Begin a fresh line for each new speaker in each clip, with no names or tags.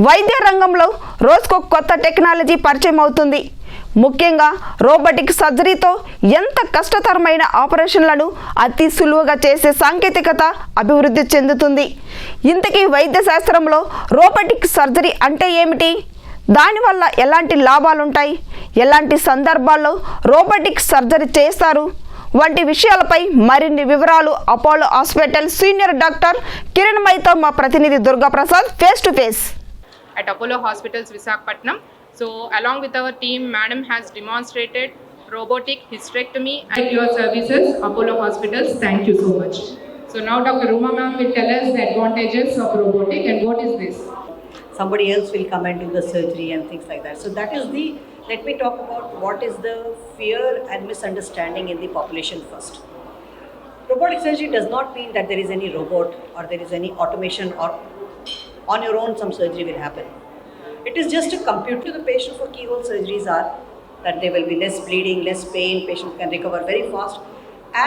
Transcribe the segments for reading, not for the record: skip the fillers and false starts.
వైద్య రంగంలో రోజుకో కొత్త టెక్నాలజీ పరిచయం అవుతుంది. ముఖ్యంగా రోబోటిక్ సర్జరీతో ఎంత కష్టతరమైన ఆపరేషన్లను అతి సులువుగా చేసే సాంకేతికత అభివృద్ధి చెందుతుంది. ఇంతకీ వైద్య శాస్త్రంలో రోబోటిక్ సర్జరీ అంటే ఏమిటి? దానివల్ల ఎలాంటి లాభాలుంటాయి? ఎలాంటి సందర్భాల్లో రోబోటిక్ సర్జరీ చేస్తారు వంటి విషయాలపై మరిన్ని వివరాలు అపోలో హాస్పిటల్ సీనియర్ డాక్టర్ కిరణ్మయితో మా ప్రతినిధి Durga Prasad face to face.
At Apollo Hospitals, Visakhapatnam. So along with our team, Madam has demonstrated robotic hysterectomy at your services, Apollo Hospitals. Thank you so much. So now Dr. Ruma ma'am will tell us the advantages of robotic and what is this.
Somebody else will come and do the surgery and things like that. So that is let me talk about what is the fear and misunderstanding in the population first. Robotic surgery does not mean that there is any robot or there is any automation or on your own some surgery will happen. It is just a computer. The patient for keyhole surgeries are that there will be less bleeding, less pain, patient can recover very fast,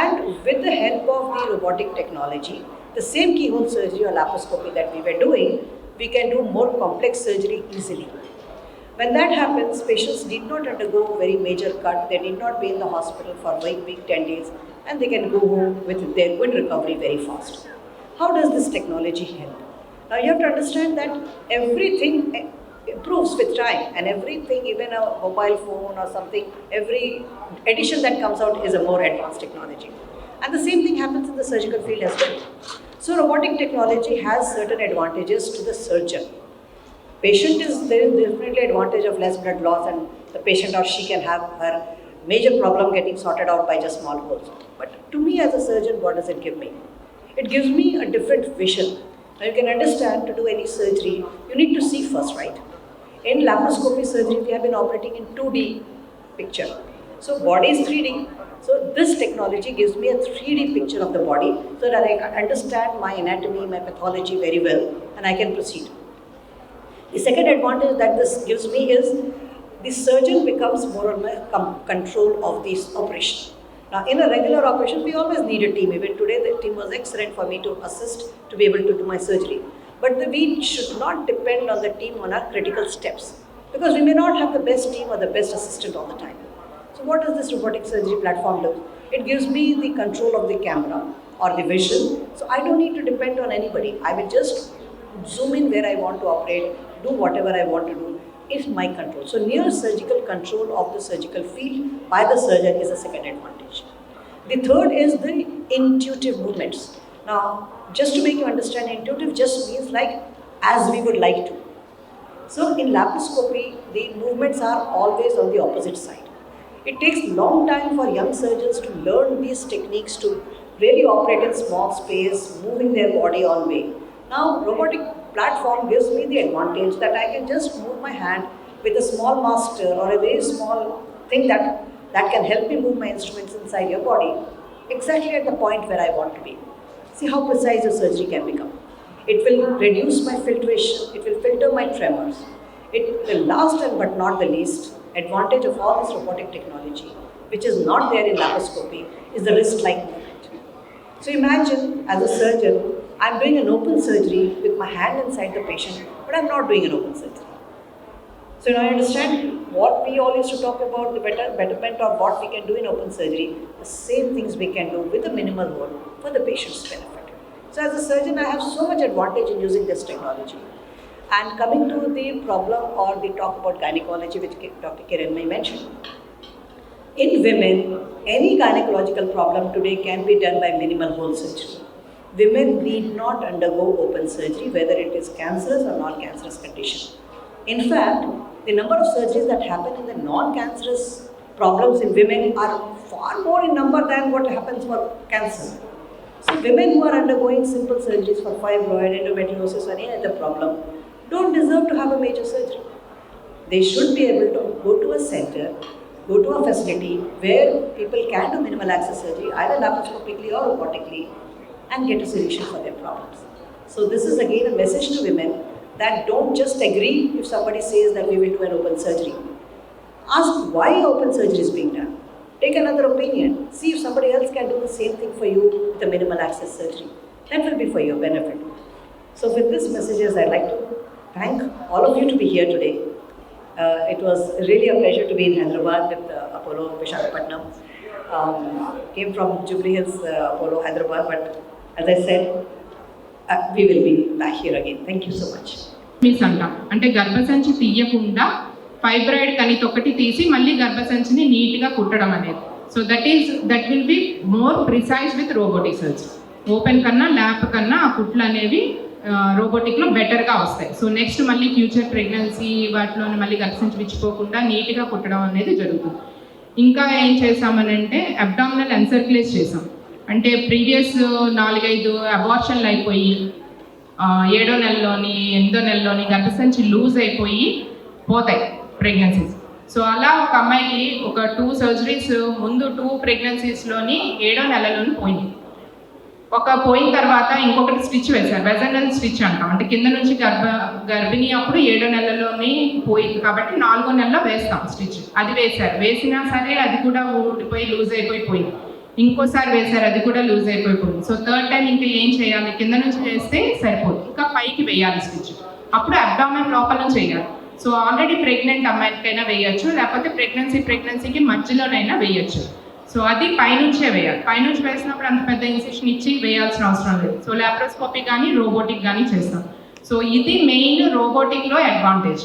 and with the help of the robotic technology, the same keyhole surgery or laparoscopy that we were doing, we can do more complex surgery easily. When that happens, patients need not undergo very major cut, they need not be in the hospital for a week, 10 days, and they can go home with their good recovery very fast. How does this technology help? Now you have to understand that everything improves with time, and everything, even a mobile phone or something, every edition that comes out is a more advanced technology. And the same thing happens in the surgical field as well. So robotic technology has certain advantages to the surgeon. There is definitely advantage of less blood loss, and the patient or she can have her major problem getting sorted out by just small holes. But to me as a surgeon, what does it give me? It gives me a different vision. Now you can understand, to do any surgery, you need to see first, right? In laparoscopy surgery, we have been operating in 2D picture. So body is 3D. So this technology gives me a 3D picture of the body so that I can understand my anatomy, my pathology very well, and I can proceed. The second advantage that this gives me is the surgeon becomes more or less control of this operation. Now, in a regular operation, we always need a team. Even today, the team was excellent for me to assist to be able to do my surgery. But we should not depend on the team on our critical steps, because we may not have the best team or the best assistant all the time. So what does this robotic surgery platform do? It gives me the control of the camera or the vision. So I don't need to depend on anybody. I will just zoom in where I want to operate, do whatever I want to do. It's my control. So near surgical control of the surgical field by the surgeon is the second advantage. The third is the intuitive movements. Now, just to make you understand, intuitive just means like as we would like to. So in laparoscopy, the movements are always on the opposite side. It takes long time for young surgeons to learn these techniques to really operate in small space, moving their body on way. Now, robotic platform gives me the advantage that I can just move my hand with a small master or a very small thing that can help me move my instruments inside your body exactly at the point where I want to be. See how precise your surgery can become. It will reduce my filtration, it will filter my tremors. The last and but not the least advantage of all this robotic technology, which is not there in laparoscopy, is the wrist-like movement. So imagine, as a surgeon, I'm doing an open surgery with my hand inside the patient, but I'm not doing an open surgery. So now you understand what we all used to talk about, the betterment of what we can do in open surgery, the same things we can do with a minimal hole for the patient's benefit. So as a surgeon, I have so much advantage in using this technology. And coming to the problem or the talk about gynecology, which Dr. Kiranmai mentioned. In women, any gynecological problem today can be done by minimal hole surgery. Women need not undergo open surgery, whether it is cancerous or non-cancerous condition. In fact, the number of surgeries that happen in the non-cancerous problems in women are far more in number than what happens for cancer. So women who are undergoing simple surgeries for fibroid, endometriosis or any other problem don't deserve to have a major surgery. They should be able to go to a center, go to a facility where people can do minimal access surgery, either laparoscopically or robotically, and get a solution for their problems. So this is again a message to women that don't just agree if somebody says that we will do an open surgery. Ask why open surgery is being done. Take another opinion. See if somebody else can do the same thing for you with a minimal access surgery. That will be for your benefit. So with these messages, I'd like to thank all of you to be here today. It was really a pleasure to be in Hyderabad with Apollo Visakhapatnam. Came from Jubilee Hills, Apollo Hyderabad, but as I said, we will be back here again. Thank you so much.
Miss అంటాం అంటే గర్భసంచి తీయకుండా fibroid కణితి ఒకటి తీసి మళ్ళీ గర్భసంచిని నీట్గా కుట్టడం అనేది. So that will be more precise with robotic surgery. Open కన్నా ల్యాప్ కన్నా ఆ కుట్లు అనేవి రోబోటిక్లో బెటర్గా వస్తాయి. సో నెక్స్ట్ మళ్ళీ ఫ్యూచర్ ప్రెగ్నెన్సీ వాటిలోని మళ్ళీ గర్భసంచి విచ్చిపోకుండా నీట్గా కుట్టడం అనేది జరుగుతుంది. ఇంకా ఏం చేసామనంటే అబ్డామినల్ ఎన్సర్క్యులేట్ చేసాం. అంటే ప్రీవియస్ 4-5 అబార్షన్లు అయిపోయి 7వ నెలలోని 8వ నెలలోని గర్భసంచి లూజ్ అయిపోయి పోతాయి ప్రెగ్నెన్సీస్. సో అలా ఒక అమ్మాయికి ఒక 2 సర్జరీస్ ముందు 2 ప్రెగ్నెన్సీస్లోని 7వ నెలలోని పోయింది. పోయిన తర్వాత ఇంకొకటి స్టిచ్ వేశారు, వెజనల్ స్టిచ్ అంటాం. అంటే కింద నుంచి గర్భిణి అప్పుడు 7వ నెలలోని పోయింది కాబట్టి 4వ నెలలో వేస్తాం స్టిచ్. అది వేశారు, వేసినా సరే అది కూడా ఊడిపోయి లూజ్ అయిపోయింది. ఇంకోసారి వేశారు, అది కూడా లూజ్ అయిపోయింది. సో థర్డ్ టైం ఇంకా ఏం చేయాలి, కింద నుంచి వేస్తే సరిపోదు, ఇంకా పైకి వేయాలి స్టిచ్. అప్పుడు అబ్డామిన్ లోపల నుంచి వేయాలి. సో ఆల్రెడీ ప్రెగ్నెంట్ అమ్మాయికైనా వేయచ్చు, లేకపోతే ప్రెగ్నెన్సీకి మధ్యలోనైనా వేయచ్చు. సో అది పైనుంచే వేయాలి. పైనుంచి వేసినప్పుడు అంత పెద్ద ఇన్సిషన్ ఇచ్చి వేయాల్సిన అవసరం లేదు. సో లాప్రోస్కోపీ కానీ రోబోటిక్ కానీ చేస్తాం. సో ఇది మెయిన్ రోబోటిక్లో అడ్వాంటేజ్.